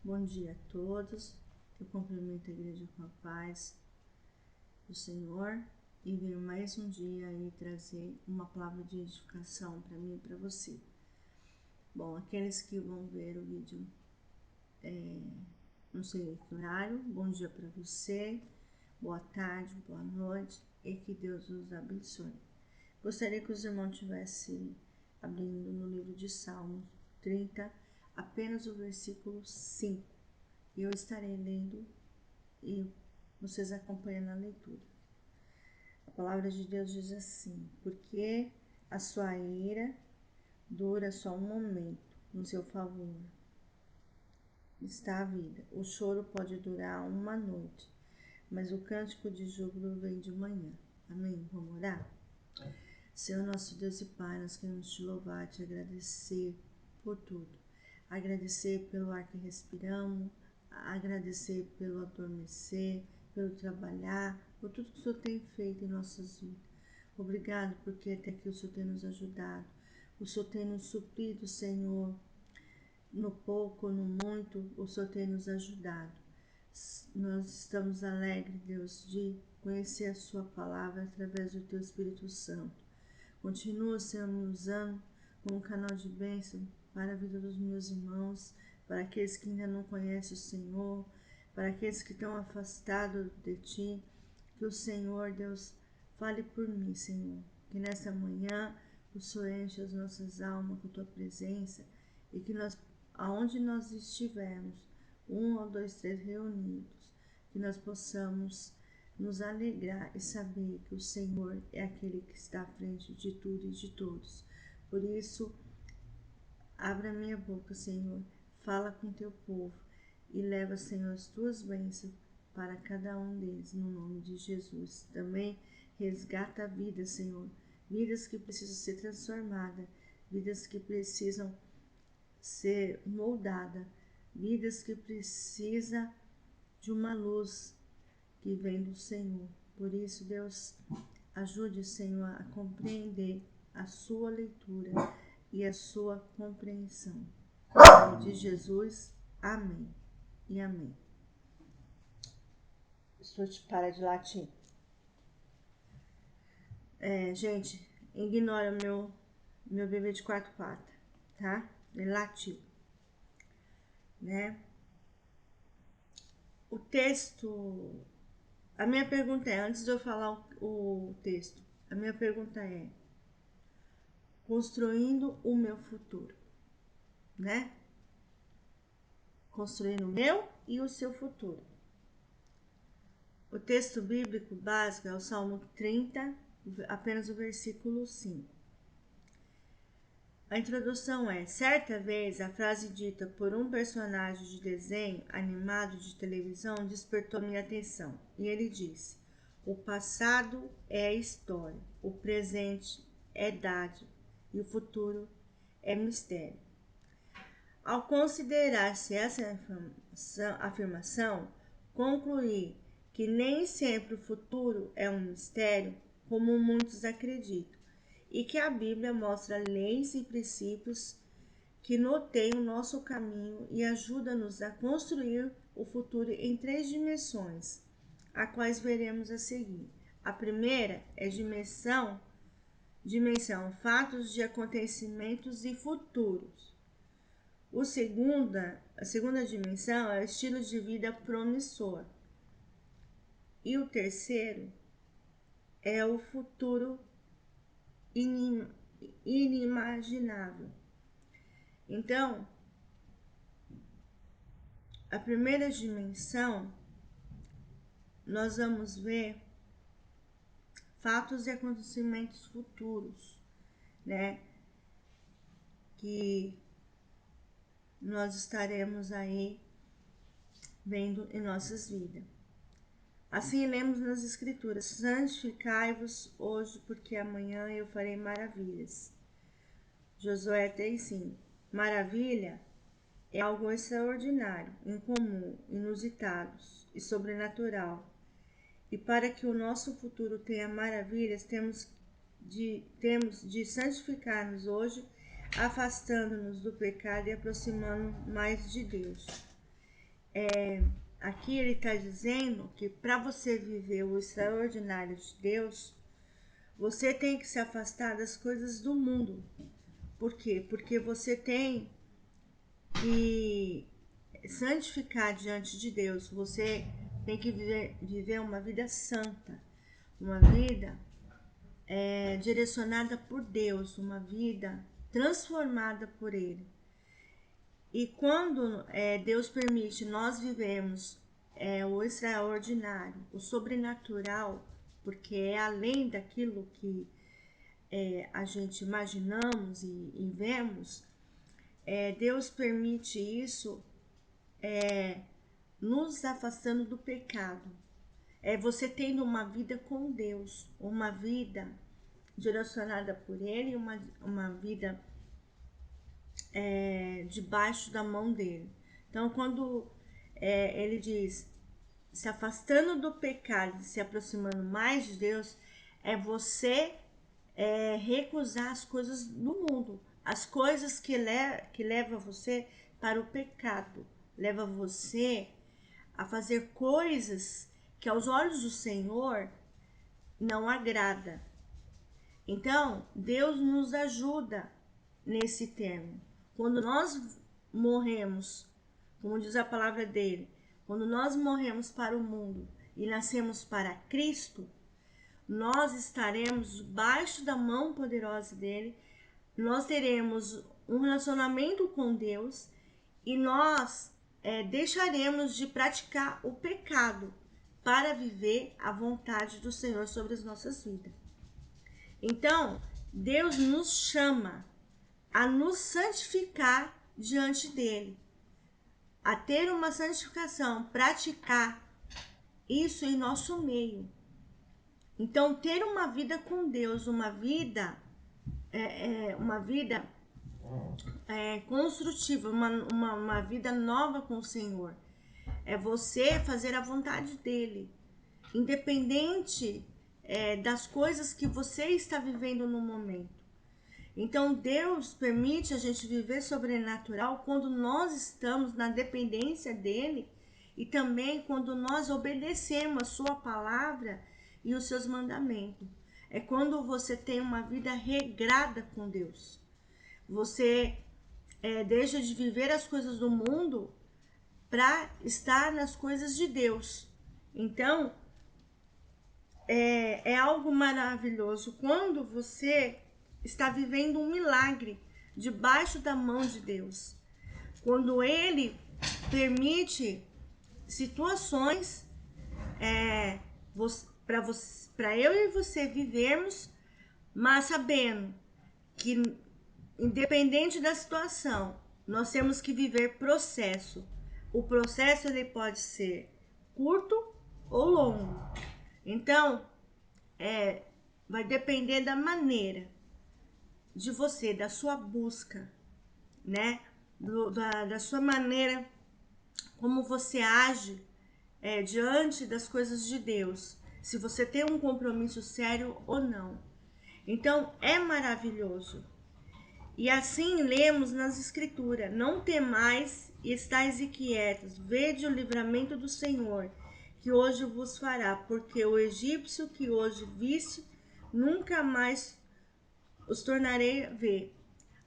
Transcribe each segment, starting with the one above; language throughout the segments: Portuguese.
Bom dia a todos. Eu cumprimento a igreja com a paz do Senhor e venho mais um dia aí trazer uma palavra de edificação para mim e para você. Bom, aqueles que vão ver o vídeo, não sei que horário, bom dia para você, boa tarde, boa noite e que Deus os abençoe. Gostaria que os irmãos estivessem abrindo no livro de Salmos 30, apenas o versículo 5. E eu estarei lendo e vocês acompanham a leitura. A palavra de Deus diz assim: porque a sua ira dura só um momento, no seu favor está a vida. O choro pode durar uma noite, mas o cântico de júbilo vem de manhã. Amém? Vamos orar? Senhor nosso Deus e Pai, nós queremos te louvar, te agradecer por tudo. Agradecer pelo ar que respiramos, agradecer pelo adormecer, pelo trabalhar, por tudo que o Senhor tem feito em nossas vidas. Obrigado porque até aqui o Senhor tem nos ajudado. O Senhor tem nos suprido, Senhor, no pouco, no muito, o Senhor tem nos ajudado. Nós estamos alegres, Deus, de conhecer a sua palavra através do teu Espírito Santo. Continua, Senhor, me usando como canal de bênção para a vida dos meus irmãos, para aqueles que ainda não conhecem o Senhor, para aqueles que estão afastados de Ti. Que o Senhor, Deus, fale por mim, Senhor. Que nessa manhã o Senhor enche as nossas almas com a Tua presença e que nós, aonde nós estivermos, 1 ou 2, 3 reunidos, que nós possamos nos alegrar e saber que o Senhor é aquele que está à frente de tudo e de todos. Por isso, abra minha boca, Senhor, fala com teu povo e leva, Senhor, as tuas bênçãos para cada um deles, no nome de Jesus. Também resgata a vida, Senhor, vidas que precisam ser transformadas, vidas que precisam ser moldadas, vidas que precisam de uma luz que vem do Senhor. Por isso, Deus, ajude o Senhor a compreender a sua leitura e a sua compreensão. Em nome de Jesus, amém e amém. Estou te para de latir. Gente, ignora meu bebê de 4 patas, tá? Ele latiu, né? O texto... A minha pergunta é, antes de eu falar o texto, a minha pergunta é: construindo o meu futuro, né? Construindo o meu e o seu futuro. O texto bíblico básico é o Salmo 30, apenas o versículo 5. A introdução é: certa vez a frase dita por um personagem de desenho animado de televisão despertou minha atenção. E ele disse: o passado é a história, o presente é dádiva e o futuro é mistério. Ao considerar-se essa afirmação, concluí que nem sempre o futuro é um mistério, como muitos acreditam, e que a Bíblia mostra leis e princípios que norteiam o nosso caminho e ajudam-nos a construir o futuro em 3 dimensões, a quais veremos a seguir. A primeira é dimensão fatos de acontecimentos e futuros. A segunda dimensão é o estilo de vida promissor. E o terceiro é o futuro inimaginável. Então, a primeira dimensão, nós vamos ver fatos e acontecimentos futuros, né? Que nós estaremos aí vendo em nossas vidas. Assim lemos nas Escrituras: santificai-vos hoje, porque amanhã eu farei maravilhas. Josué 3:5. Maravilha é algo extraordinário, incomum, inusitado e sobrenatural. E para que o nosso futuro tenha maravilhas, temos de santificar-nos hoje, afastando-nos do pecado e aproximando mais de Deus. aqui ele está dizendo que para você viver o extraordinário de Deus, você tem que se afastar das coisas do mundo. Por quê? Porque você tem que santificar diante de Deus. Você tem que viver uma vida santa, uma vida direcionada por Deus, uma vida transformada por Ele. E quando Deus permite nós vivemos o extraordinário, o sobrenatural, porque é além daquilo que a gente imaginamos e vemos, Deus permite isso nos afastando do pecado. É você tendo uma vida com Deus, uma vida direcionada por Ele, uma vida debaixo da mão dele. Então, quando ele diz se afastando do pecado, se aproximando mais de Deus, é você recusar as coisas do mundo, as coisas que levam você para o pecado, leva você a fazer coisas que aos olhos do Senhor não agrada. Então, Deus nos ajuda nesse termo. Quando nós morremos, como diz a palavra dele, quando nós morremos para o mundo e nascemos para Cristo, nós estaremos debaixo da mão poderosa dele, nós teremos um relacionamento com Deus e nós deixaremos de praticar o pecado para viver a vontade do Senhor sobre as nossas vidas. Então, Deus nos chama a nos santificar diante dele, a ter uma santificação, praticar isso em nosso meio. Então, ter uma vida com Deus, uma vida construtiva, uma vida nova com o Senhor, é você fazer a vontade dele, independente das coisas que você está vivendo no momento. Então Deus permite a gente viver sobrenatural quando nós estamos na dependência dele e também quando nós obedecemos a sua palavra e os seus mandamentos. É quando você tem uma vida regrada com Deus. Você deixa de viver as coisas do mundo para estar nas coisas de Deus. Então, é algo maravilhoso quando você está vivendo um milagre debaixo da mão de Deus. Quando Ele permite situações para eu e você vivermos, mas sabendo que independente da situação, nós temos que viver processo. O processo ele pode ser curto ou longo. Então, vai depender da maneira de você, da sua busca, né? Da sua maneira como você age diante das coisas de Deus. Se você tem um compromisso sério ou não. Então, é maravilhoso. E assim lemos nas Escrituras: não temais e estáis inquietos, vede o livramento do Senhor, que hoje vos fará, porque o egípcio que hoje viste, nunca mais os tornarei a ver.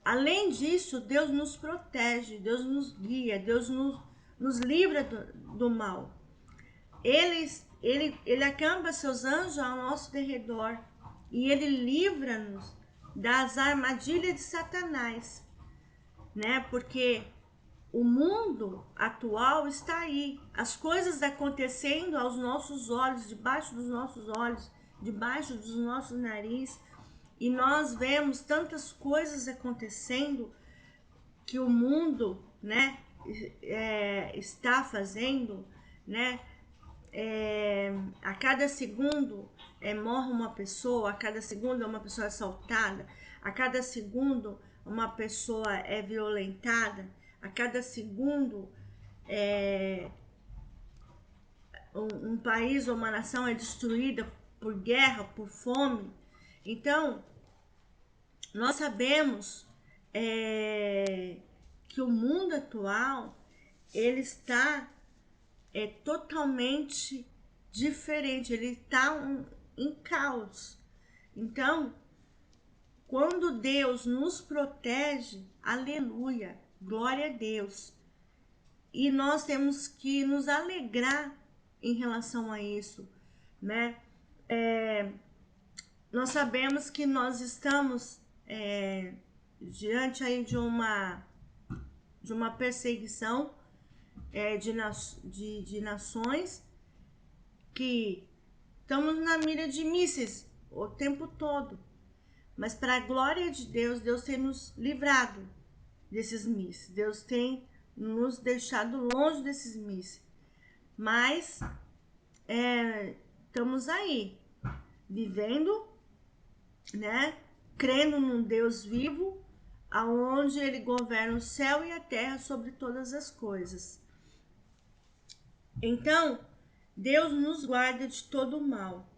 Além disso, Deus nos protege, Deus nos guia, Deus nos livra do mal. Ele acampa seus anjos ao nosso derredor e ele livra-nos das armadilhas de Satanás, né? Porque o mundo atual está aí, as coisas acontecendo aos nossos olhos, debaixo dos nossos olhos, debaixo dos nossos nariz, e nós vemos tantas coisas acontecendo que o mundo, né, está fazendo, né? A cada segundo morre uma pessoa, a cada segundo uma pessoa é assaltada, a cada segundo uma pessoa é violentada, a cada segundo um país ou uma nação é destruída por guerra, por fome. Então, nós sabemos que o mundo atual ele está é totalmente diferente, ele está em caos. Então, quando Deus nos protege, aleluia, glória a Deus. E nós temos que nos alegrar em relação a isso, né? Nós sabemos que nós estamos diante aí de uma perseguição de nações que estamos na mira de mísseis o tempo todo. Mas para a glória de Deus, Deus tem nos livrado desses mísseis. Deus tem nos deixado longe desses mísseis. Mas estamos aí, vivendo, né? Crendo num Deus vivo, aonde Ele governa o céu e a terra sobre todas as coisas. Então, Deus nos guarda de todo o mal.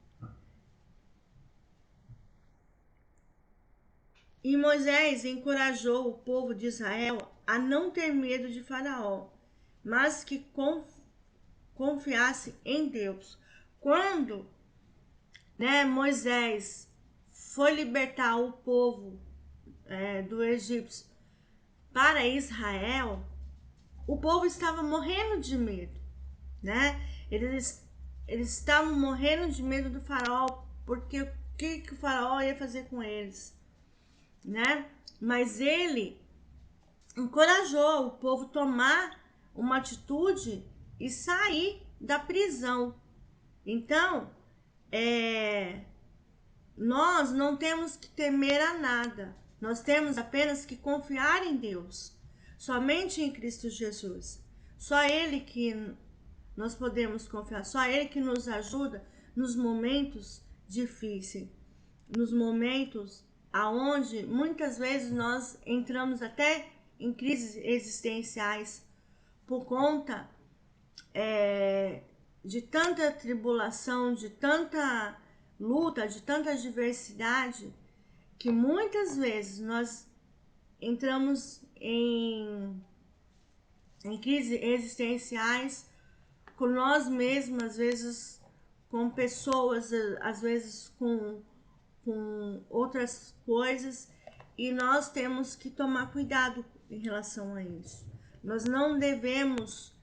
E Moisés encorajou o povo de Israel a não ter medo de Faraó, mas que confiasse em Deus. Quando, Moisés foi libertar o povo do Egito para Israel, o povo estava morrendo de medo, né? Eles estavam morrendo de medo do Faraó, porque o que o Faraó ia fazer com eles, né? Mas ele encorajou o povo a tomar uma atitude e sair da prisão. Então, nós não temos que temer a nada. Nós temos apenas que confiar em Deus. Somente em Cristo Jesus. Só Ele que nós podemos confiar. Só Ele que nos ajuda nos momentos difíceis. Nos momentos aonde muitas vezes nós entramos até em crises existenciais por conta de tanta tribulação, de tanta luta, de tanta adversidade, que muitas vezes nós entramos em crises existenciais com nós mesmos, às vezes com pessoas, às vezes com outras coisas, e nós temos que tomar cuidado em relação a isso. Nós não devemos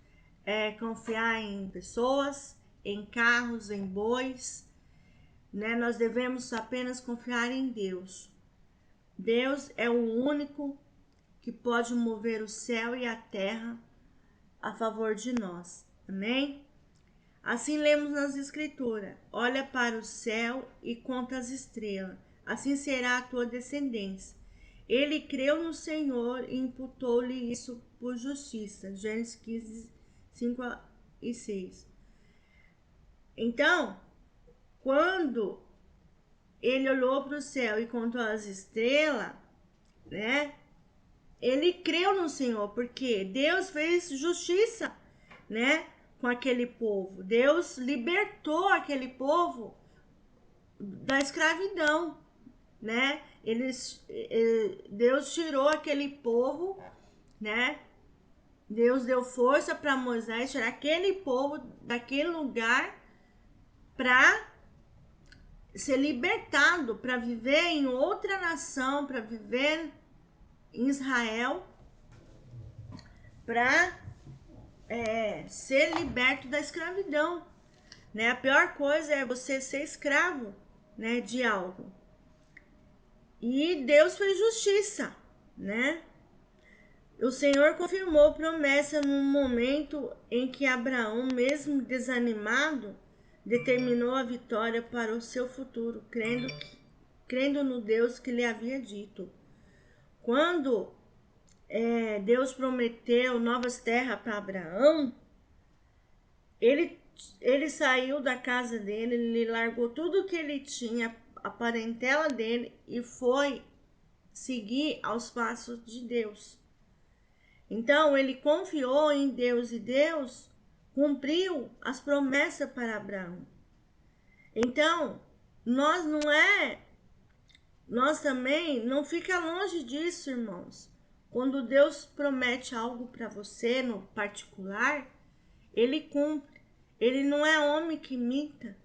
confiar em pessoas, em carros, em bois, né? Nós devemos apenas confiar em Deus. Deus é o único que pode mover o céu e a terra a favor de nós. Amém? Assim lemos nas Escrituras: olha para o céu e conta as estrelas, assim será a tua descendência. Ele creu no Senhor e imputou-lhe isso por justiça. Gênesis 15, 5 e 6. Então, quando ele olhou para o céu e contou as estrelas, né? Ele creu no Senhor, porque Deus fez justiça, né, com aquele povo. Deus libertou aquele povo da escravidão, né? Deus tirou aquele povo, né? Deus deu força para Moisés tirar aquele povo daquele lugar para ser libertado, para viver em outra nação, para viver em Israel, para ser liberto da escravidão, né? A pior coisa é você ser escravo, né, de algo. E Deus fez justiça, né? O Senhor confirmou promessa no momento em que Abraão, mesmo desanimado, determinou a vitória para o seu futuro, crendo no Deus que lhe havia dito. Quando Deus prometeu novas terras para Abraão, ele saiu da casa dele, ele largou tudo que ele tinha, a parentela dele, e foi seguir aos passos de Deus. Então ele confiou em Deus e Deus cumpriu as promessas para Abraão. Então, nós também não fica longe disso, irmãos. Quando Deus promete algo para você no particular, ele cumpre. Ele não é homem que imita.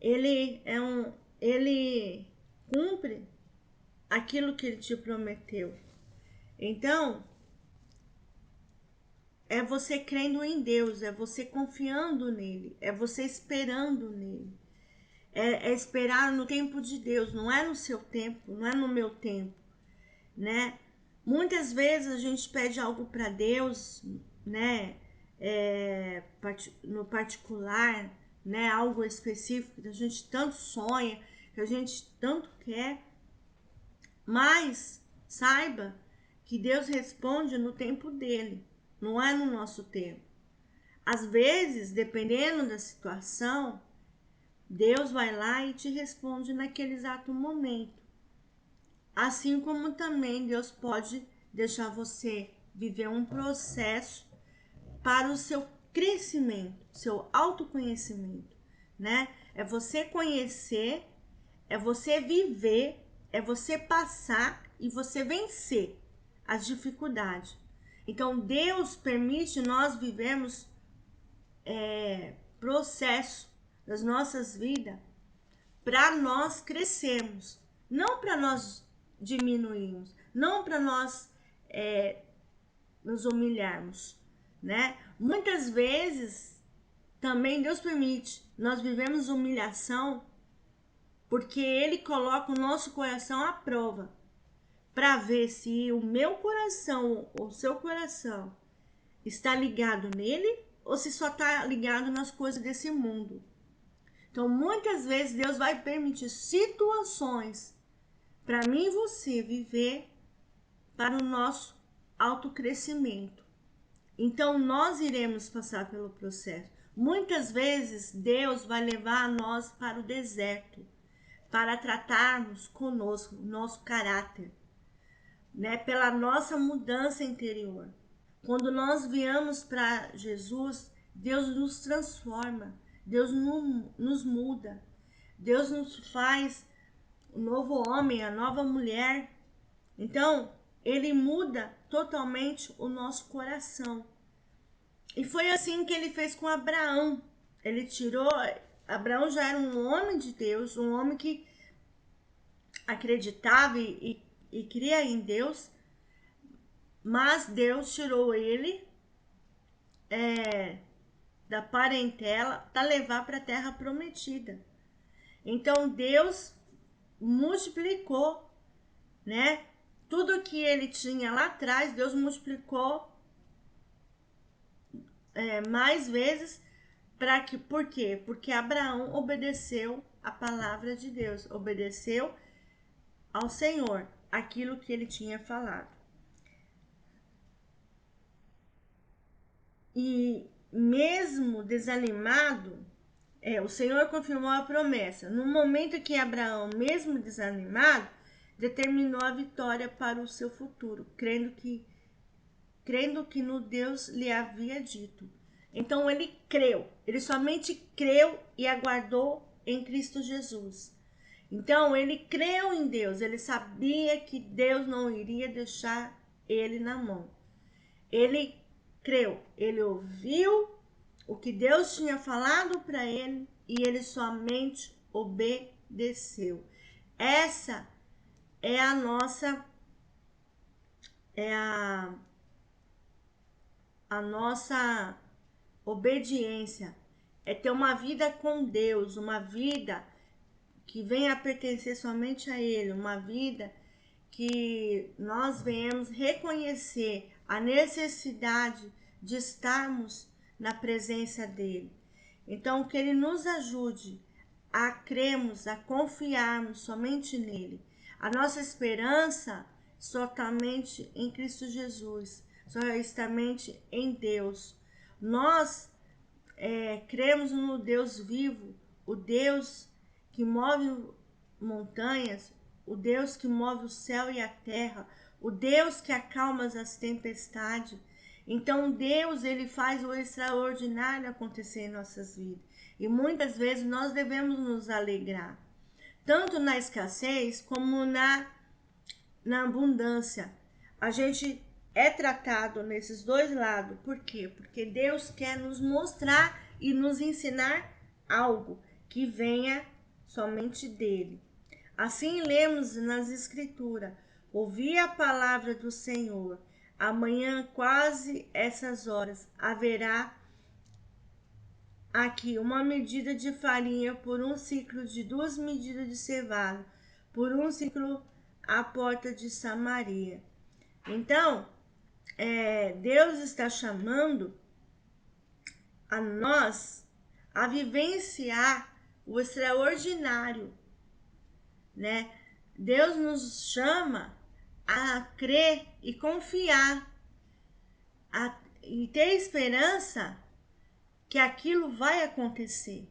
Ele cumpre aquilo que ele te prometeu. Então, é você crendo em Deus, é você confiando nele, é você esperando nele. É esperar no tempo de Deus, não é no seu tempo, não é no meu tempo, né? Muitas vezes a gente pede algo para Deus, né? No particular, né? Algo específico que a gente tanto sonha, que a gente tanto quer, mas saiba que Deus responde no tempo dele, não é no nosso tempo. Às vezes, dependendo da situação, Deus vai lá e te responde naquele exato momento. Assim como também Deus pode deixar você viver um processo para o seu crescimento, seu autoconhecimento, né? É você conhecer, é você viver, é você passar e você vencer as dificuldades. Então Deus permite nós vivermos processo das nossas vidas para nós crescermos, não para nós diminuirmos, não para nós nos humilharmos, né? Muitas vezes também Deus permite nós vivemos humilhação porque Ele coloca o nosso coração à prova para ver se o meu coração ou o seu coração está ligado nele ou se só está ligado nas coisas desse mundo. Então, muitas vezes Deus vai permitir situações para mim e você viver para o nosso autocrescimento. Então, nós iremos passar pelo processo. Muitas vezes Deus vai levar nós para o deserto, para tratarmos conosco, nosso caráter, né? Pela nossa mudança interior. Quando nós viemos para Jesus, Deus nos transforma, Deus nos muda, Deus nos faz o novo homem, a nova mulher. Então, Ele muda totalmente o nosso coração. E foi assim que Ele fez com Abraão. Ele tirou... Abraão já era um homem de Deus, um homem que acreditava e cria em Deus, mas Deus tirou ele da parentela para levar para a terra prometida. Então Deus multiplicou, né? Tudo que ele tinha lá atrás, Deus multiplicou mais vezes. Por quê? Porque Abraão obedeceu a palavra de Deus, obedeceu ao Senhor aquilo que ele tinha falado. E mesmo desanimado, o Senhor confirmou a promessa. No momento que Abraão, mesmo desanimado, determinou a vitória para o seu futuro, crendo que no Deus lhe havia dito. Então ele creu, ele somente creu e aguardou em Cristo Jesus. Então ele creu em Deus, ele sabia que Deus não iria deixar ele na mão. Ele creu, ele ouviu o que Deus tinha falado para ele e ele somente obedeceu. Essa é a nossa a nossa obediência, é ter uma vida com Deus, uma vida que venha a pertencer somente a Ele, uma vida que nós venhamos reconhecer a necessidade de estarmos na presença dEle. Então, que Ele nos ajude a crermos, a confiarmos somente nele. A nossa esperança somente em Cristo Jesus, somente em Deus. Nós cremos no Deus vivo, o Deus que move montanhas, o Deus que move o céu e a terra, o Deus que acalma as tempestades. Então Deus, ele faz o extraordinário acontecer em nossas vidas. E muitas vezes nós devemos nos alegrar, tanto na escassez como na abundância. A gente é tratado nesses dois lados. Por quê? Porque Deus quer nos mostrar e nos ensinar algo que venha somente dele. Assim lemos nas Escrituras: ouvi a palavra do Senhor. Amanhã, quase essas horas, haverá aqui uma medida de farinha por um ciclo de 2 medidas de cevada, por um ciclo à porta de Samaria. Então, Deus está chamando a nós a vivenciar o extraordinário, né? Deus nos chama a crer e confiar, e ter esperança que aquilo vai acontecer,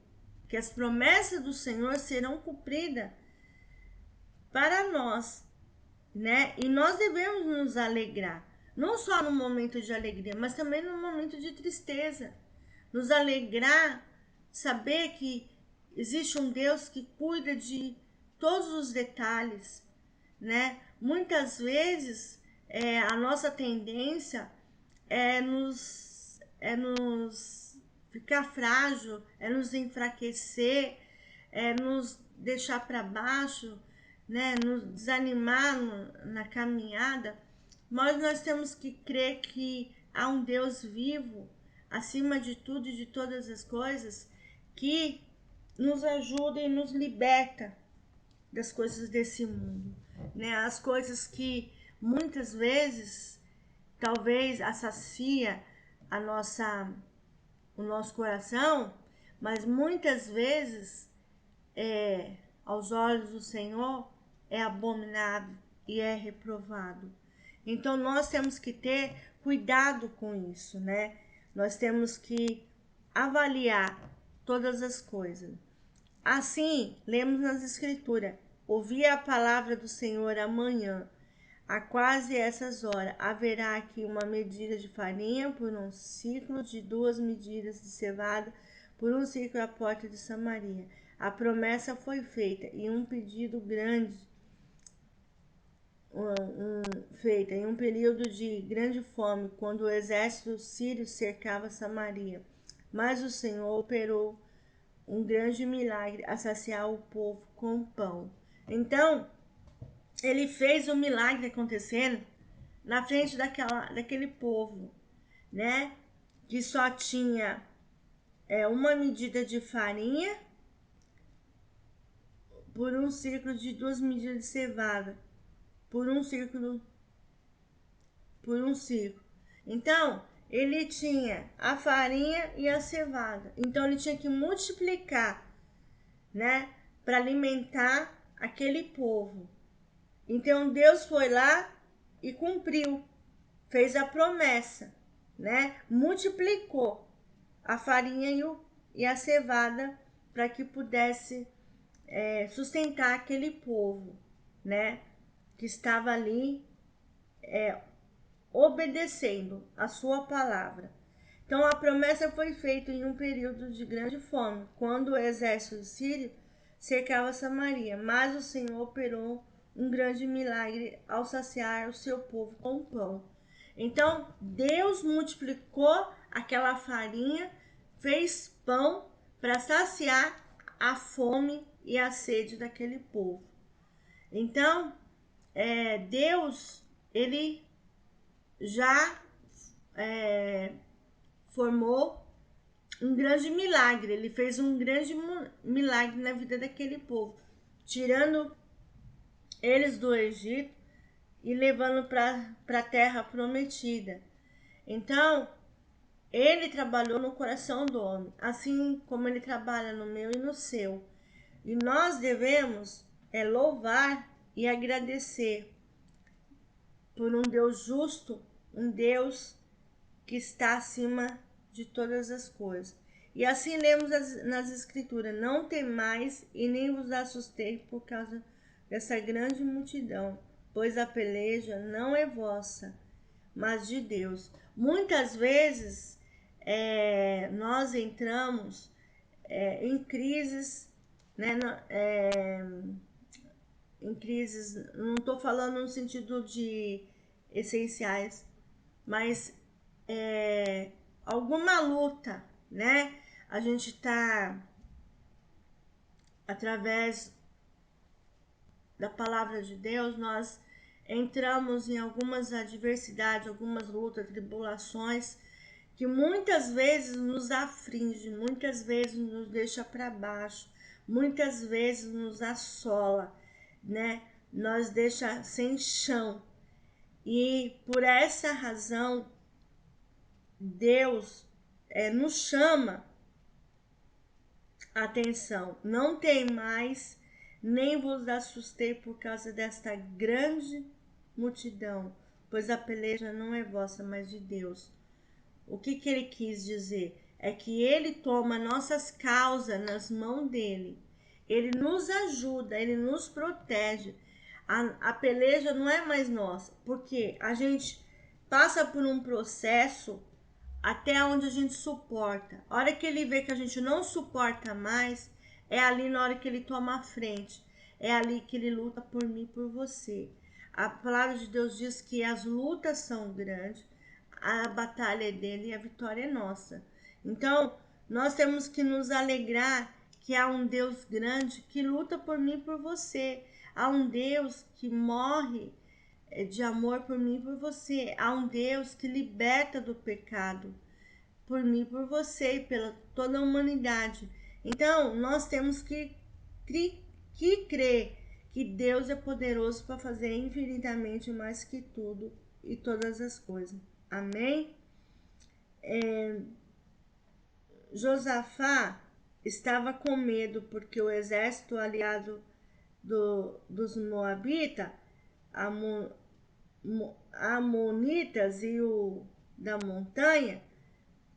que as promessas do Senhor serão cumpridas para nós, né? E nós devemos nos alegrar, não só no momento de alegria, mas também no momento de tristeza. Nos alegrar, saber que existe um Deus que cuida de todos os detalhes, né? Muitas vezes a nossa tendência é nos ficar frágil, é nos enfraquecer, é nos deixar para baixo, né? Nos desanimar na caminhada. Mas nós temos que crer que há um Deus vivo, acima de tudo e de todas as coisas, que nos ajuda e nos liberta das coisas desse mundo, né? As coisas que muitas vezes talvez assacia o nosso coração, mas muitas vezes aos olhos do Senhor é abominável e é reprovado. Então nós temos que ter cuidado com isso, né? Nós temos que avaliar todas as coisas. Assim, lemos nas Escrituras: ouvi a palavra do Senhor amanhã. A quase essas horas haverá aqui uma medida de farinha por um ciclo de 2 medidas de cevada por um ciclo à porta de Samaria. A promessa foi feita e um pedido grande, feita em um período de grande fome, quando o exército sírio cercava Samaria. Mas o Senhor operou um grande milagre a saciar o povo com pão. Então, ele fez o milagre acontecendo na frente daquele povo, né? Que só tinha uma medida de farinha por um círculo de 2 medidas de cevada, por um círculo. Então, ele tinha a farinha e a cevada. Então, ele tinha que multiplicar, né? Para alimentar aquele povo. Então, Deus foi lá e cumpriu, fez a promessa, né? Multiplicou a farinha e a cevada para que pudesse sustentar aquele povo, né? Que estava ali obedecendo a sua palavra. Então a promessa foi feita em um período de grande fome, quando o exército sírio cercava Samaria, mas o Senhor operou um grande milagre ao saciar o seu povo com pão. Então Deus multiplicou aquela farinha, fez pão para saciar a fome e a sede daquele povo. Então Deus, ele já formou um grande milagre. Ele fez um grande milagre na vida daquele povo, tirando eles do Egito e levando para a terra prometida. Então, ele trabalhou no coração do homem, assim como ele trabalha no meu e no seu. E nós devemos louvar e agradecer por um Deus justo, um Deus que está acima de todas as coisas. E assim lemos nas Escrituras: não temais e nem vos assustei por causa dessa grande multidão, pois a peleja não é vossa, mas de Deus. Muitas vezes nós entramos em crises, né? Em crises, não estou falando no sentido de essenciais, mas alguma luta, né? A gente tá, através da palavra de Deus, nós entramos em algumas adversidades, algumas lutas, tribulações, que muitas vezes nos aflige, muitas vezes nos deixa para baixo, muitas vezes nos assola, né? Nos deixa sem chão. E por essa razão, Deus nos chama a atenção. Não tem mais, nem vos assustei por causa desta grande multidão, pois a peleja não é vossa, mas de Deus. O que ele quis dizer? É que ele toma nossas causas nas mãos dele. Ele nos ajuda, ele nos protege. A peleja não é mais nossa, porque a gente passa por um processo até onde a gente suporta. A hora que ele vê que a gente não suporta mais, é ali na hora que ele toma a frente. É ali que ele luta por mim e por você. A palavra de Deus diz que as lutas são grandes, a batalha é dele e a vitória é nossa. Então, nós temos que nos alegrar que há um Deus grande que luta por mim e por você. Há um Deus que morre de amor por mim e por você. Há um Deus que liberta do pecado por mim, por você e pela toda a humanidade. Então, nós temos que crer que Deus é poderoso para fazer infinitamente mais que tudo e todas as coisas. Amém? Josafá estava com medo porque o exército aliado dos Moabitas, Amonitas e o da montanha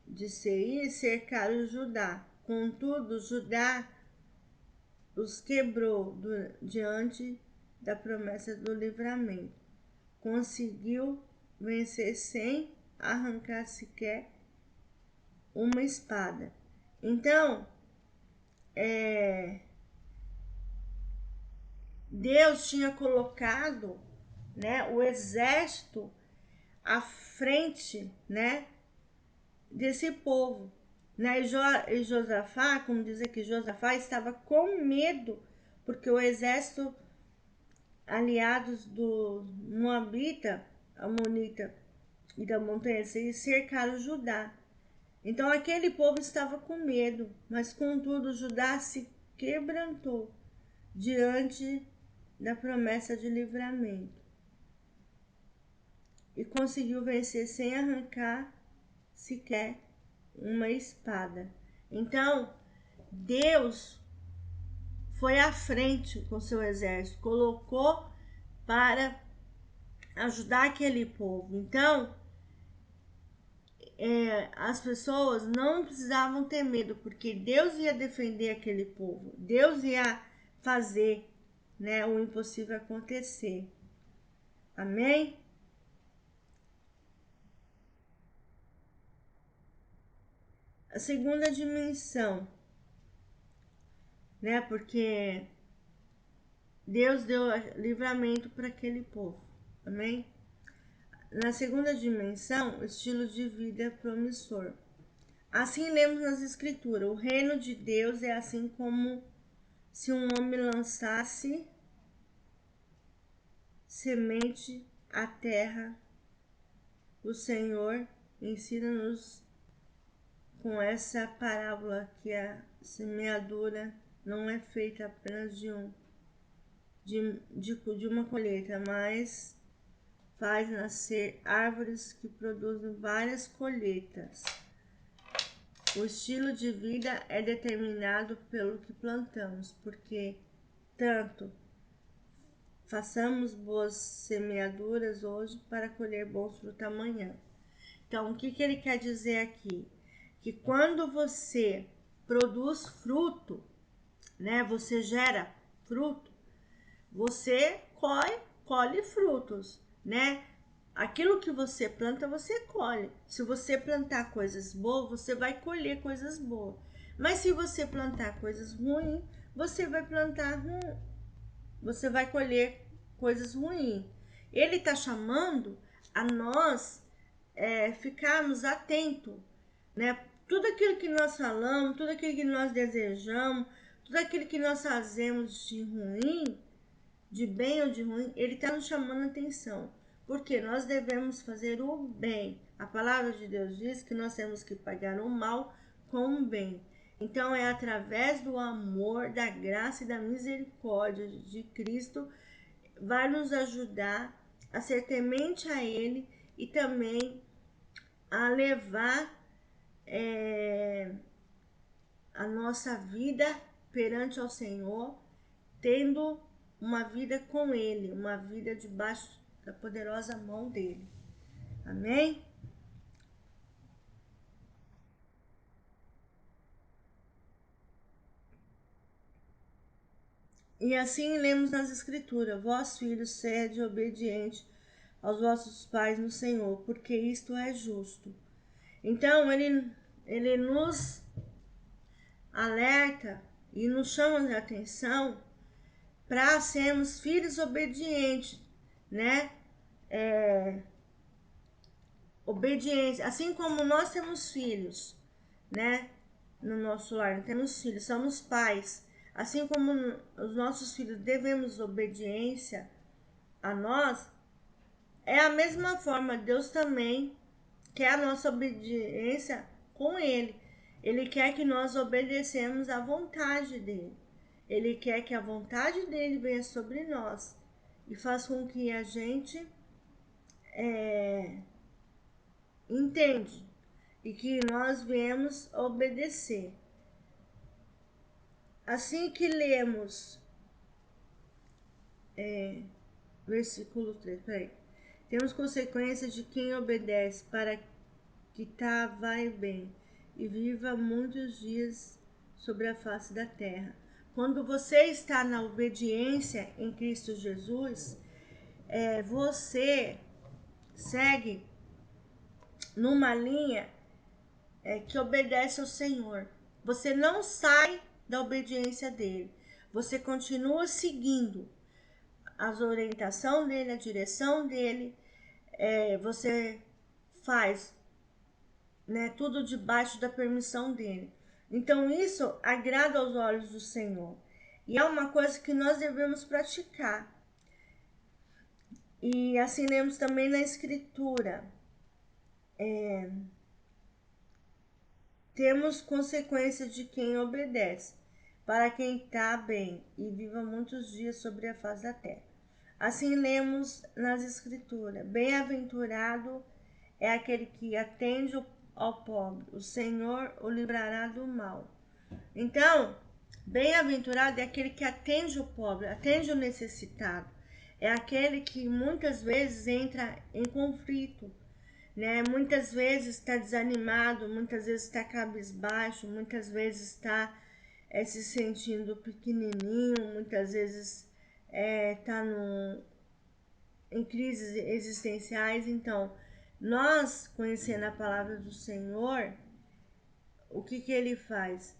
de Seir cercaram Judá. Contudo, Judá os quebrou diante da promessa do livramento. Conseguiu vencer sem arrancar sequer uma espada. Então, Deus tinha colocado, né, o exército à frente, né, desse povo. Né? E Josafá, como diz aqui, Josafá estava com medo, porque o exército aliados do Moabita, Amonita e da montanha Seir cercaram Judá. Então aquele povo estava com medo, mas contudo Judá se quebrantou diante da promessa de livramento e conseguiu vencer sem arrancar sequer uma espada. Então Deus foi à frente com seu exército, colocou para ajudar aquele povo. Então as pessoas não precisavam ter medo, porque Deus ia defender aquele povo. Deus ia fazer, né, o impossível acontecer. Amém? A segunda dimensão, né, porque Deus deu livramento para aquele povo. Amém? Na segunda dimensão, estilo de vida promissor. Assim lemos nas escrituras, o reino de Deus é assim como se um homem lançasse semente à terra. O Senhor ensina-nos com essa parábola que a semeadura não é feita apenas de uma colheita, mas faz nascer árvores que produzem várias colheitas. O estilo de vida é determinado pelo que plantamos, porque tanto façamos boas semeaduras hoje para colher bons frutos amanhã. Então, o que ele quer dizer aqui? Que quando você produz fruto, né, você gera fruto, você colhe frutos, né? Aquilo que você planta, você colhe. Se você plantar coisas boas, você vai colher coisas boas. Mas se você plantar coisas ruins, você vai colher coisas ruins. Ele está chamando a nós ficarmos atentos, né? Tudo aquilo que nós falamos, tudo aquilo que nós desejamos, tudo aquilo que nós fazemos de ruim, de bem ou de ruim, ele está nos chamando a atenção. Porque nós devemos fazer o bem. A palavra de Deus diz que nós temos que pagar o mal com o bem. Então é através do amor, da graça e da misericórdia de Cristo vai nos ajudar a ser temente a Ele e também a levar a nossa vida perante ao Senhor, tendo uma vida com Ele, uma vida debaixo da poderosa mão dEle. Amém? E assim lemos nas Escrituras: vós, filhos, sede obediente aos vossos pais no Senhor, porque isto é justo. Então, ele nos alerta e nos chama a atenção para sermos filhos obedientes, né? Obediência, assim como nós temos filhos, né? No nosso lar, temos filhos, somos pais. Assim como os nossos filhos devemos obediência a nós, é a mesma forma, Deus também quer a nossa obediência com Ele. Ele quer que nós obedecemos à vontade dEle. Ele quer que a vontade dEle venha sobre nós e faça com que a gente entende e que nós viemos obedecer. Assim que lemos versículo 3, peraí. Temos consequências de quem obedece para que vai bem e viva muitos dias sobre a face da terra. Quando você está na obediência em Cristo Jesus, você segue numa linha que obedece ao Senhor. Você não sai da obediência dele. Você continua seguindo as orientações dele, a direção dele. Você faz, né, tudo debaixo da permissão dele. Então isso agrada aos olhos do Senhor. E é uma coisa que nós devemos praticar. E assim lemos também na Escritura. Temos consequências de quem obedece, para quem está bem e viva muitos dias sobre a face da terra. Assim lemos nas Escrituras: bem-aventurado é aquele que atende ao pobre, o Senhor o livrará do mal. Então, bem-aventurado é aquele que atende o pobre, atende o necessitado. É aquele que muitas vezes entra em conflito, né? Muitas vezes está desanimado, muitas vezes está cabisbaixo, muitas vezes está se sentindo pequenininho, muitas vezes está em crises existenciais. Então, nós, conhecendo a palavra do Senhor, o que ele faz?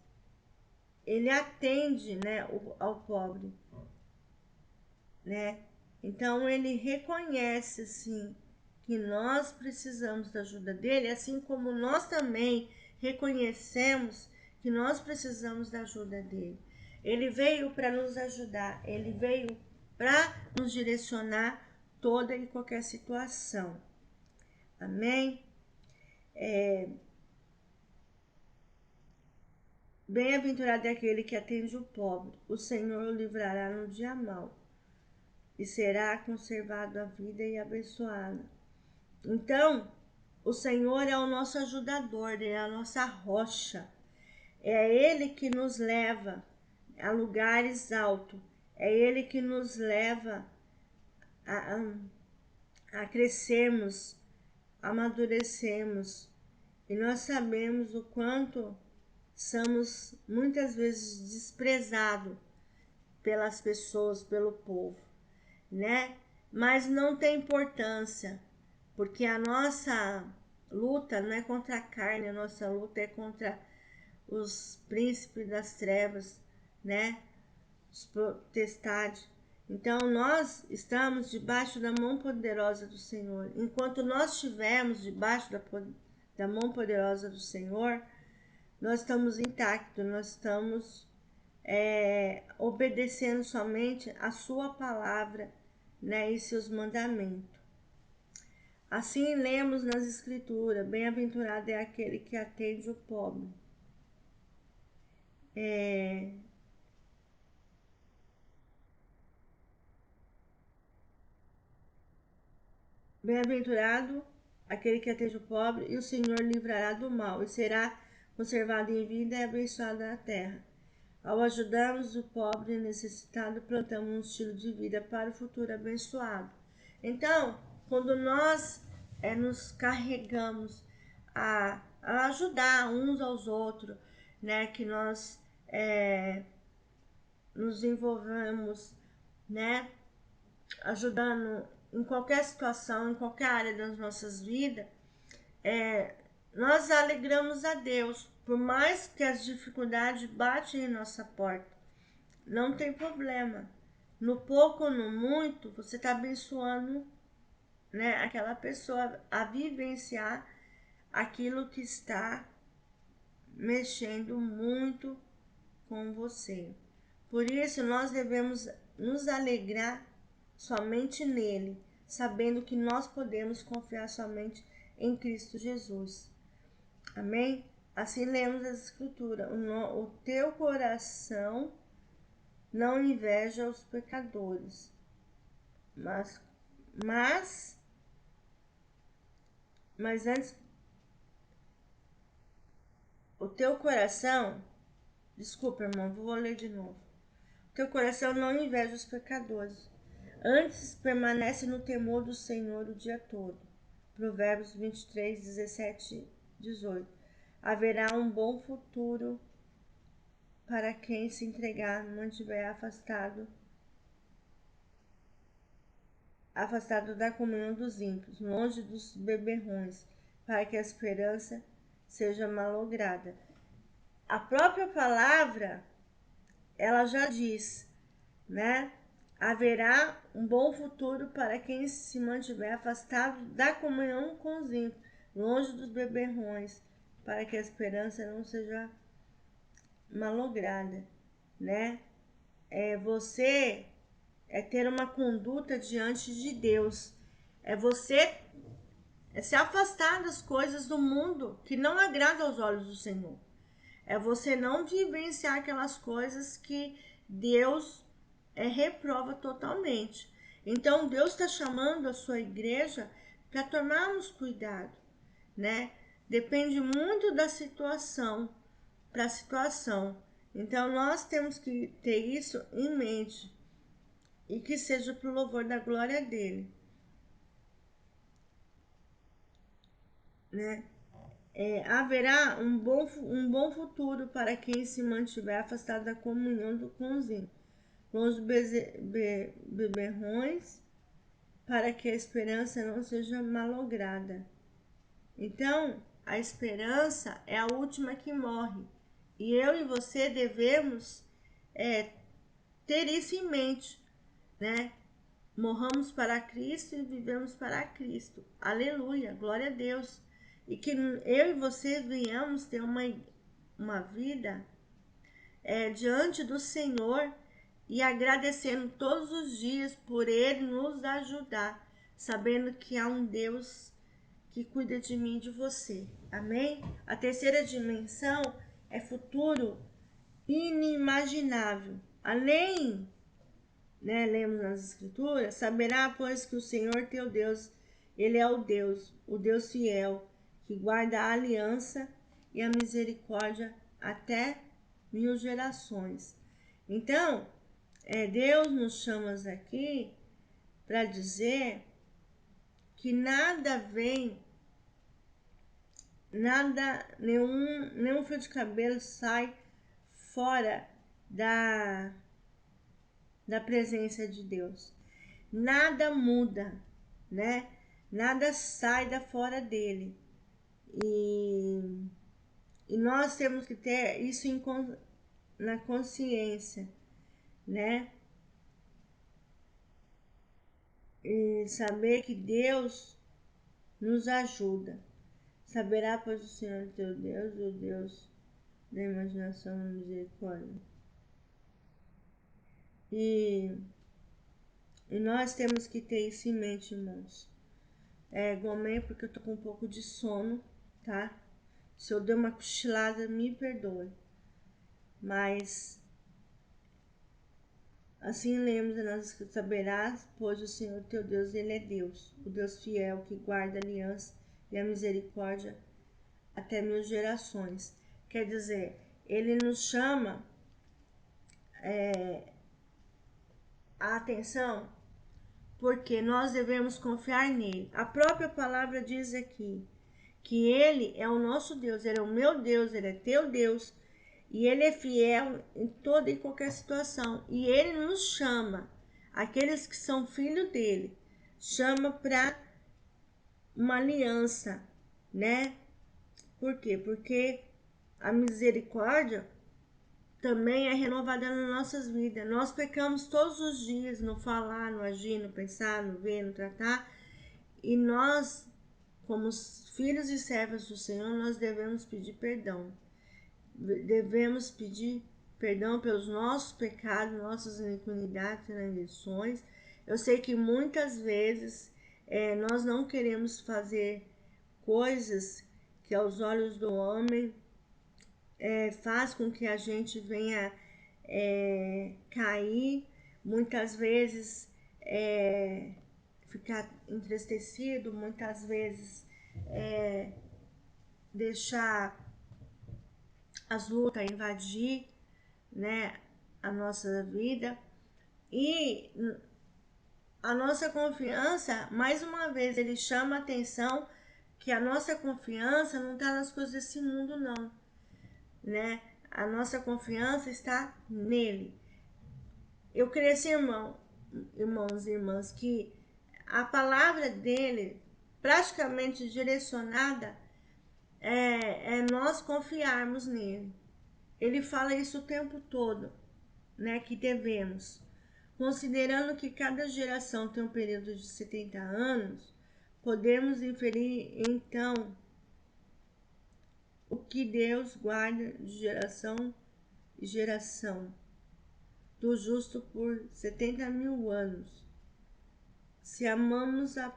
Ele atende, né, ao pobre, né? Então ele reconhece assim que nós precisamos da ajuda dele, assim como nós também reconhecemos que nós precisamos da ajuda dele. Ele veio para nos ajudar, ele veio para nos direcionar toda e qualquer situação. Amém? Bem-aventurado é aquele que atende o pobre, o Senhor o livrará no dia mau e será conservado a vida e abençoada. Então, o Senhor é o nosso ajudador, Ele é a nossa rocha. É Ele que nos leva a lugares altos. É Ele que nos leva a crescermos, amadurecermos. E nós sabemos o quanto somos muitas vezes desprezados pelas pessoas, pelo povo, né? Mas não tem importância, porque a nossa luta não é contra a carne, a nossa luta é contra os príncipes das trevas, né? Os potestades. Então nós estamos debaixo da mão poderosa do Senhor. Enquanto nós estivermos debaixo da mão poderosa do Senhor, nós estamos intactos, nós estamos obedecendo somente a sua palavra, né, e seus mandamentos. Assim lemos nas Escrituras: bem-aventurado é aquele que atende o pobre. Bem-aventurado aquele que atende o pobre, e o Senhor livrará do mal, e será conservado em vida e abençoado na terra. Ao ajudarmos o pobre e necessitado, plantamos um estilo de vida para o futuro abençoado. Então, quando nós nos carregamos a ajudar uns aos outros, né, que nós nos envolvemos, né, ajudando em qualquer situação, em qualquer área das nossas vidas, nós alegramos a Deus. Por mais que as dificuldades batem em nossa porta, não tem problema. No pouco ou no muito, você está abençoando, né, aquela pessoa a vivenciar aquilo que está mexendo muito com você. Por isso, nós devemos nos alegrar somente nele, sabendo que nós podemos confiar somente em Cristo Jesus. Amém? Assim lemos as Escrituras: o teu coração não inveja os pecadores, mas antes, o teu coração, desculpa, irmão, vou ler de novo. O teu coração não inveja os pecadores, antes permanece no temor do Senhor o dia todo. Provérbios 23, 17, 18. Haverá um bom futuro para quem se entregar, mantiver afastado da comunhão dos ímpios, longe dos beberrões, para que a esperança seja malograda. A própria palavra, ela já diz, né? Haverá um bom futuro para quem se mantiver afastado da comunhão com os ímpios, longe dos beberrões, para que a esperança não seja malograda, né? Você ter uma conduta diante de Deus, você se afastar das coisas do mundo que não agradam aos olhos do Senhor. Você não vivenciar aquelas coisas que Deus reprova totalmente. Então Deus está chamando a sua igreja para tomarmos cuidado, né? Depende muito da situação para a situação. Então nós temos que ter isso em mente e que seja para o louvor da glória dele, né? Haverá um bom futuro para quem se mantiver afastado da comunhão com os ímpios, longe dos beberrões, para que a esperança não seja malograda. Então, a esperança é a última que morre. E eu e você devemos ter isso em mente, né? Morramos para Cristo e vivemos para Cristo. Aleluia, glória a Deus. E que eu e você venhamos ter uma vida diante do Senhor e agradecendo todos os dias por Ele nos ajudar, sabendo que há um Deus que cuida de mim e de você. Amém? A terceira dimensão é futuro inimaginável. Além, né, lemos nas Escrituras, saberá, pois, que o Senhor teu Deus, Ele é o Deus fiel, que guarda a aliança e a misericórdia até 1000 gerações. Então, Deus nos chama aqui para dizer que nada vem, nenhum fio de cabelo sai fora da presença de Deus. Nada muda, né? Nada sai da fora dele. E nós temos que ter isso na consciência, né? e saber que Deus nos ajuda. Saberá, pois, o Senhor teu Deus, o Deus da imaginação e misericórdia. E nós temos que ter isso em mente, irmãos. Igualmente, porque eu tô com um pouco de sono, tá? Se eu der uma cochilada, me perdoe. Mas assim lemos nas Escrituras: saberás, pois o Senhor teu Deus, Ele é Deus, o Deus fiel, que guarda a aliança e a misericórdia até 1000 gerações. Quer dizer, Ele nos chama a atenção porque nós devemos confiar nele. A própria palavra diz aqui que Ele é o nosso Deus, Ele é o meu Deus, Ele é teu Deus, e Ele é fiel em toda e qualquer situação. E Ele nos chama, aqueles que são filhos dele, chama para uma aliança, né? Por quê? Porque a misericórdia também é renovada nas nossas vidas. Nós pecamos todos os dias no falar, no agir, no pensar, no ver, no tratar. E nós, como filhos e servas do Senhor, nós devemos pedir perdão. Devemos pedir perdão pelos nossos pecados, nossas iniquidades e transgressões. Eu sei que muitas vezes nós não queremos fazer coisas que aos olhos do homem faz com que a gente venha cair, muitas vezes ficar entristecido, muitas vezes deixar as lutas invadir, né, a nossa vida. E a nossa confiança, mais uma vez, ele chama a atenção que a nossa confiança não está nas coisas desse mundo, não, né? A nossa confiança está nele. Eu cresci, irmãos e irmãs, que a palavra dele, praticamente direcionada, é nós confiarmos nele. Ele fala isso o tempo todo, né? Que devemos. Considerando que cada geração tem um período de 70 anos, podemos inferir então o que Deus guarda de geração em geração, do justo por 70.000 anos. Se amamos a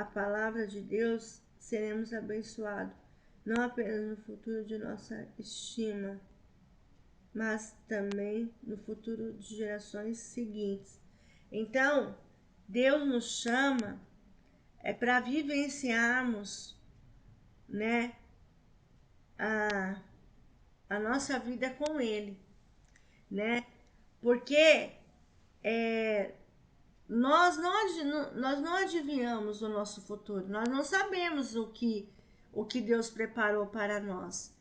palavra de Deus, seremos abençoados, não apenas no futuro de nossa estima, mas também no futuro de gerações seguintes. Então, Deus nos chama para vivenciarmos, né, a nossa vida com Ele, né? Porque nós não adivinhamos o nosso futuro, nós não sabemos o que Deus preparou para nós.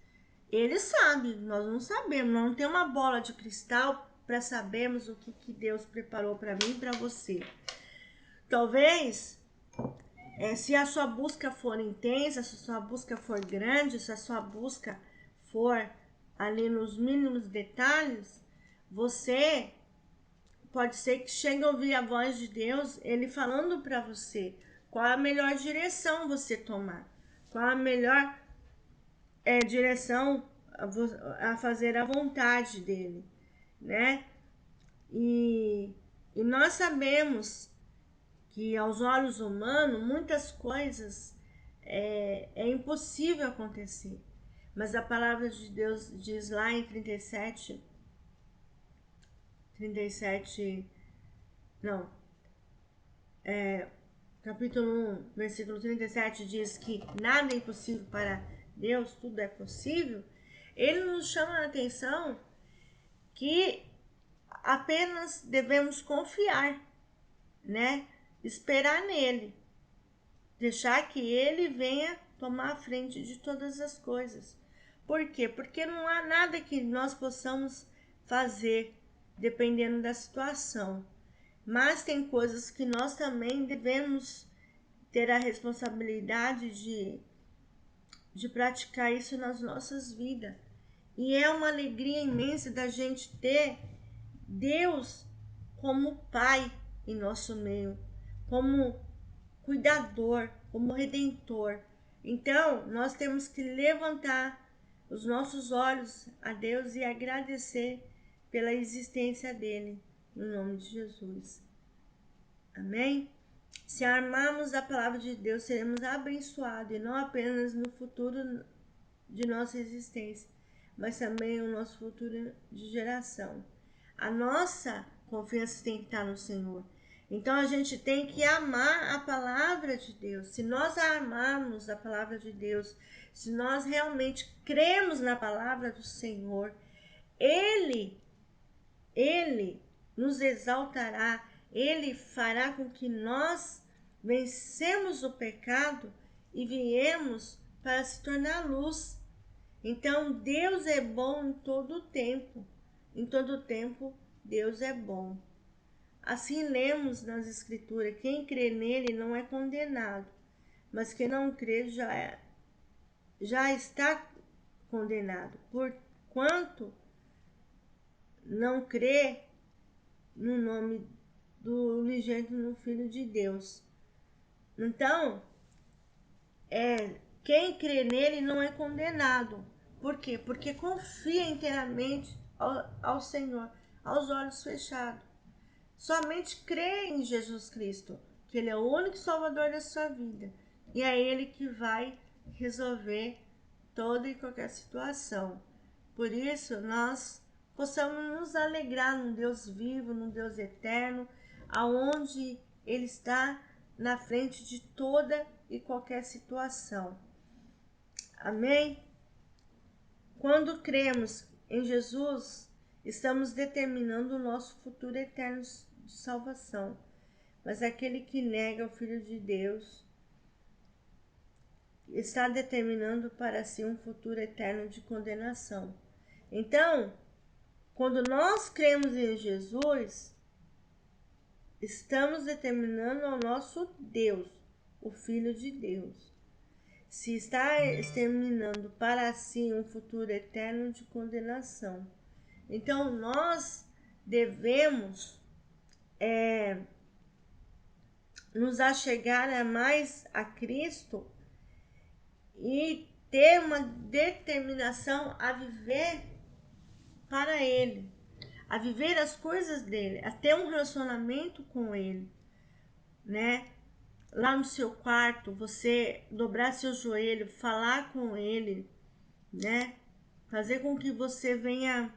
Ele sabe, nós não sabemos, nós não temos uma bola de cristal para sabermos o que Deus preparou para mim e para você. Talvez, se a sua busca for intensa, se a sua busca for grande, se a sua busca for ali nos mínimos detalhes, você pode ser que chegue a ouvir a voz de Deus, Ele falando para você qual a melhor direção você tomar, qual a melhor direção a fazer a vontade dele, né? E nós sabemos que aos olhos humanos muitas coisas é impossível acontecer, mas a palavra de Deus diz lá em 37, não, capítulo 1, versículo 37 diz que nada é impossível para Deus, tudo é possível. Ele nos chama a atenção que apenas devemos confiar, né? Esperar nele, deixar que ele venha tomar a frente de todas as coisas. Por quê? Porque não há nada que nós possamos fazer dependendo da situação. Mas tem coisas que nós também devemos ter a responsabilidade de praticar isso nas nossas vidas. E é uma alegria imensa da gente ter Deus como Pai em nosso meio. como cuidador, como redentor. Então, nós temos que levantar os nossos olhos a Deus e agradecer pela existência dele, no nome de Jesus. Amém? Se armarmos a palavra de Deus, seremos abençoados, e não apenas no futuro de nossa existência, mas também o nosso futuro de geração. A nossa confiança tem que estar no Senhor. Então a gente tem que amar a palavra de Deus. Se nós amarmos a palavra de Deus, se nós realmente cremos na palavra do Senhor, Ele nos exaltará, Ele fará com que nós vencemos o pecado e viemos para se tornar luz. Então Deus é bom em todo o tempo. Em todo o tempo Deus é bom. Assim lemos nas Escrituras: quem crê nele não é condenado, mas quem não crê já está condenado, porquanto não crê no nome do unigênito Filho de Deus. Então, quem crê nele não é condenado. Por quê? Porque confia inteiramente ao Senhor, aos olhos fechados. Somente crê em Jesus Cristo, que Ele é o único Salvador da sua vida. E é Ele que vai resolver toda e qualquer situação. Por isso, nós possamos nos alegrar num Deus vivo, num Deus eterno, aonde Ele está na frente de toda e qualquer situação. Amém? Quando cremos em Jesus, estamos determinando o nosso futuro eterno de salvação. Mas aquele que nega o Filho de Deus está determinando para si um futuro eterno de condenação. Então, quando nós cremos em Jesus, estamos determinando ao nosso Deus, o Filho de Deus. Se está exterminando para si um futuro eterno de condenação. Então, nós devemos nos achegar mais a Cristo e ter uma determinação a viver para Ele, a viver as coisas dele, a ter um relacionamento com Ele, né? Lá no seu quarto, você dobrar seu joelho, falar com Ele, né? Fazer com que você venha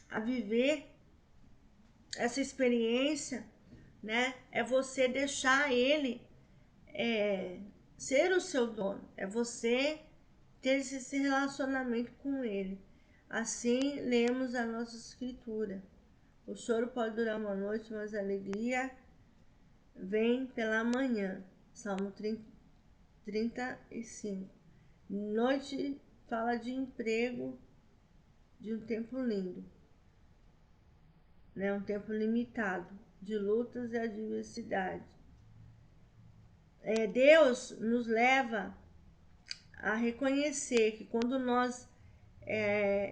a viver essa experiência, né? É você deixar Ele ser o seu dono, é você ter esse relacionamento com Ele. Assim lemos a nossa Escritura. O choro pode durar uma noite, mas a alegria vem pela manhã. Salmo 35. Noite fala de emprego, de um tempo lindo, né? Um tempo limitado, de lutas e adversidade. Deus nos leva a reconhecer que quando nós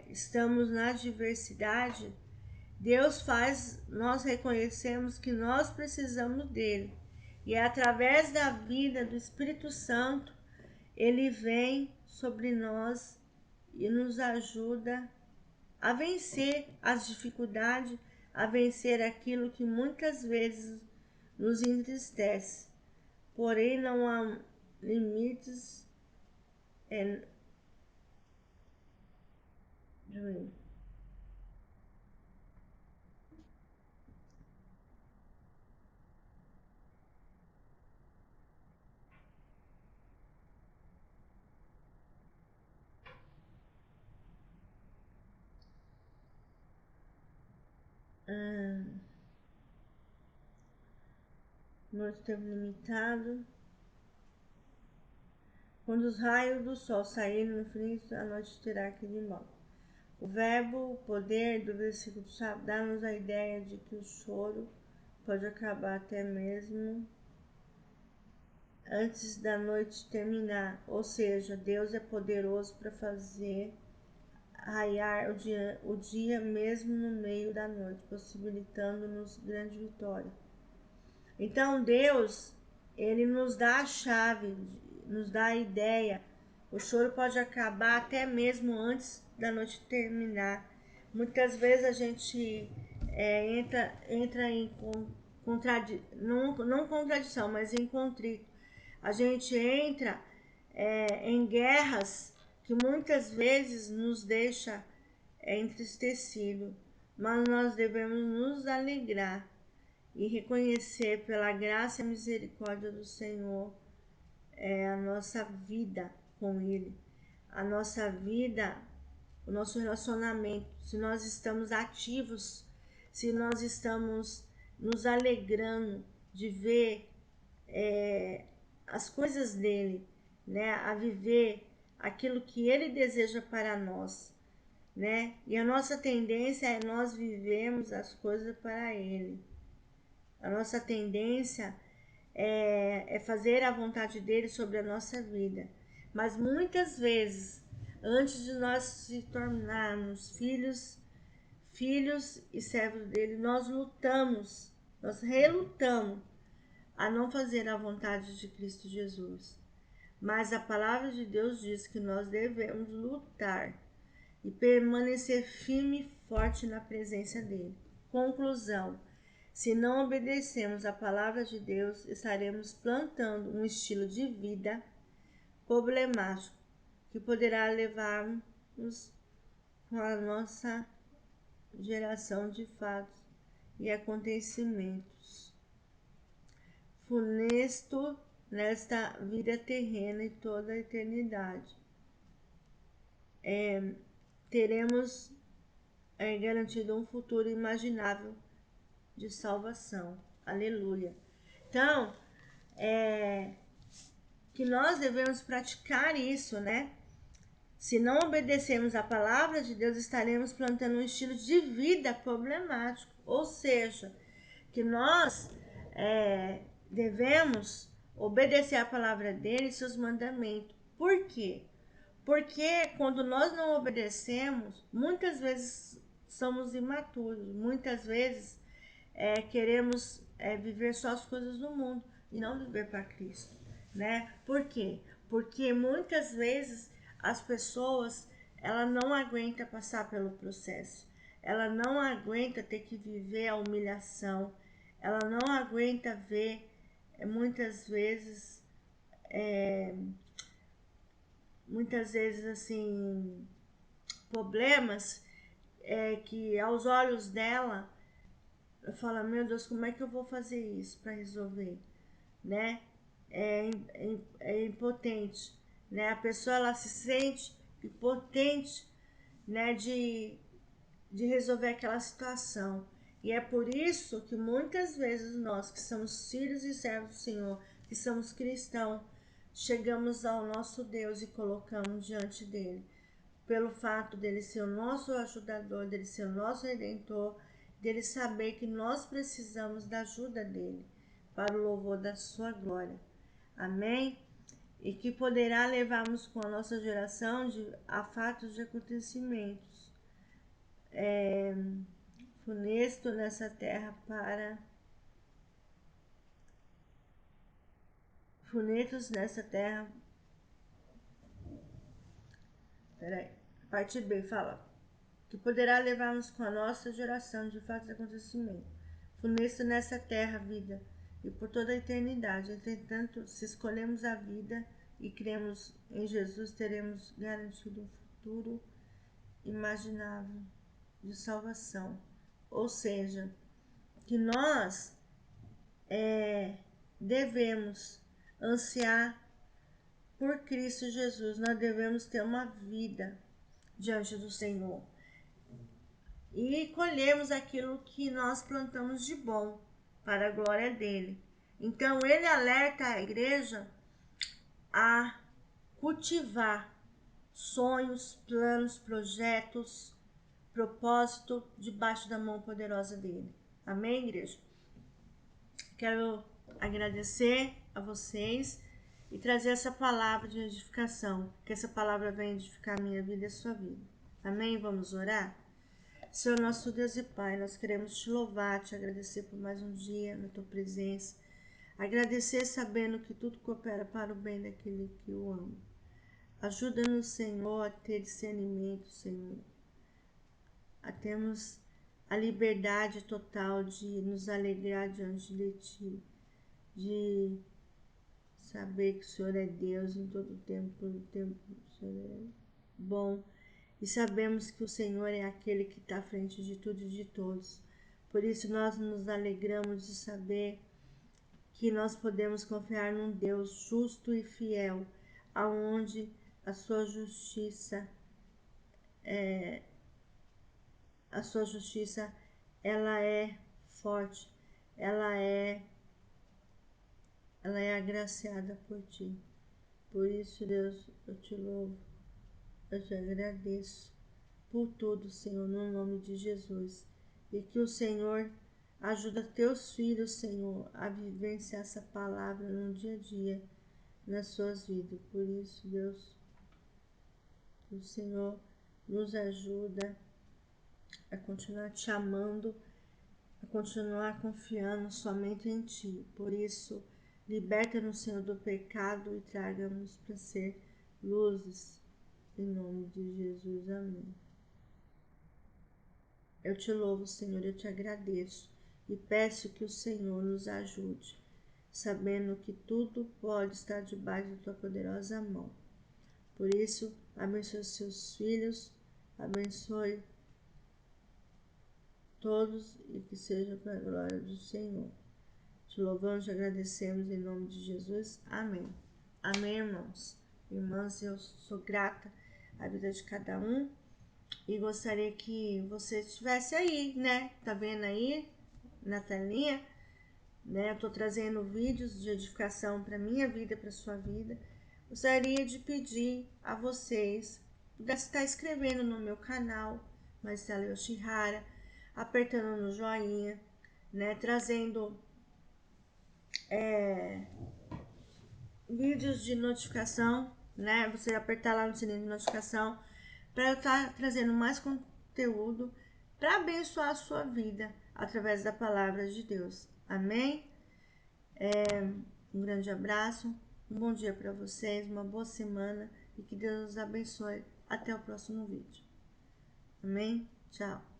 estamos na adversidade, Deus faz nós reconhecermos que nós precisamos dele. E é através da vida do Espírito Santo, ele vem sobre nós e nos ajuda a vencer as dificuldades, a vencer aquilo que muitas vezes nos entristece. Porém, não há limites nosso tempo limitado. Quando os raios do sol saírem no fim, a noite terá que ir embora. O verbo, o poder do versículo dá-nos a ideia de que o choro pode acabar até mesmo antes da noite terminar. Ou seja, Deus é poderoso para fazer raiar o dia mesmo no meio da noite, possibilitando-nos grande vitória. Então Deus, ele nos dá a chave, nos dá a ideia. O choro pode acabar até mesmo antes da noite terminar. Muitas vezes a gente entra em não contradição, mas em contrito. A gente entra em guerras que muitas vezes nos deixa entristecido, mas nós devemos nos alegrar e reconhecer pela graça e misericórdia do Senhor a nossa vida com Ele, a nossa vida, o nosso relacionamento, se nós estamos ativos, se nós estamos nos alegrando de ver as coisas dele, né, a viver aquilo que ele deseja para nós, né? E a nossa tendência é nós vivemos as coisas para ele. A nossa tendência é fazer a vontade dele sobre a nossa vida. Mas muitas vezes, antes de nós se tornarmos filhos e servos dele, nós relutamos a não fazer a vontade de Cristo Jesus. Mas a palavra de Deus diz que nós devemos lutar e permanecer firme e forte na presença dele. Conclusão: se não obedecemos a palavra de Deus, estaremos plantando um estilo de vida problemático que poderá levar-nos com a nossa geração de fatos e acontecimentos funesto nesta vida terrena e toda a eternidade. Teremos garantido um futuro imaginável de salvação. Aleluia. Então, que nós devemos praticar isso, né? Se não obedecermos a palavra de Deus, estaremos plantando um estilo de vida problemático. Ou seja, que nós devemos obedecer a palavra dele e seus mandamentos. Por quê? Porque quando nós não obedecemos, muitas vezes somos imaturos, muitas vezes queremos viver só as coisas do mundo e não viver para Cristo, né? Por quê? Porque muitas vezes as pessoas ela não aguenta passar pelo processo, ela não aguenta ter que viver a humilhação, ela não aguenta ver muitas vezes assim problemas que aos olhos dela fala, meu Deus, como é que eu vou fazer isso para resolver, né? É impotente, né? A pessoa ela se sente impotente, né? De resolver aquela situação. E é por isso que muitas vezes nós que somos filhos e servos do Senhor, que somos cristãos, chegamos ao nosso Deus e colocamos diante dele. Pelo fato dele ser o nosso ajudador, dele ser o nosso redentor, dele saber que nós precisamos da ajuda dele para o louvor da sua glória. Amém? E que poderá levarmos com a nossa geração a fatos de acontecimentos funesto nessa terra funestos nessa terra. Peraí, parte B fala que poderá levar-nos com a nossa geração de fatos e acontecimentos funesto nessa terra, vida, e por toda a eternidade. Entretanto, se escolhemos a vida e cremos em Jesus, teremos garantido um futuro imaginável de salvação. Ou seja, que nós devemos ansiar por Cristo Jesus, nós devemos ter uma vida diante do Senhor e colhemos aquilo que nós plantamos de bom para a glória dele. Então ele alerta a igreja a cultivar sonhos, planos, projetos, propósito debaixo da mão poderosa dele. Amém, igreja? Quero agradecer a vocês e trazer essa palavra de edificação, que essa palavra venha edificar a minha vida e a sua vida. Amém? Vamos orar? Senhor nosso Deus e Pai, nós queremos te louvar, te agradecer por mais um dia na tua presença. Agradecer sabendo que tudo coopera para o bem daquele que o ama. Ajuda-nos, Senhor, a ter discernimento, Senhor, a termos a liberdade total de nos alegrar diante de Ti, de saber que o Senhor é Deus em todo o tempo, todo o tempo o Senhor é bom, e sabemos que o Senhor é aquele que está à frente de tudo e de todos. Por isso nós nos alegramos de saber que nós podemos confiar num Deus justo e fiel, aonde a sua justiça ela é forte, ela é agraciada por ti. Por isso, Deus, eu te louvo, eu te agradeço por tudo, Senhor, no nome de Jesus. E que o Senhor ajuda teus filhos, Senhor, a vivenciar essa palavra no dia a dia, nas suas vidas. Por isso, Deus, o Senhor nos ajuda a continuar te amando, a continuar confiando somente em Ti. Por isso, liberta-nos, Senhor, do pecado e traga-nos para ser luzes. Em nome de Jesus, amém. Eu te louvo, Senhor, eu te agradeço e peço que o Senhor nos ajude, sabendo que tudo pode estar debaixo da tua poderosa mão. Por isso, abençoe seus filhos, abençoe todos e que seja para a glória do Senhor. Te louvamos e agradecemos em nome de Jesus. Amém. Amém, irmãos. Irmãs, eu sou grata à vida de cada um e gostaria que você estivesse aí, né? Tá vendo aí na telinha? Né? Eu tô trazendo vídeos de edificação para minha vida, para sua vida. Gostaria de pedir a vocês para estar inscrevendo no meu canal, Marcela Yoshihara, apertando no joinha, né? Trazendo vídeos de notificação, né? Você apertar lá no sininho de notificação para eu estar trazendo mais conteúdo para abençoar a sua vida através da palavra de Deus. Amém? Um grande abraço, um bom dia para vocês, uma boa semana e que Deus os abençoe. Até o próximo vídeo. Amém? Tchau.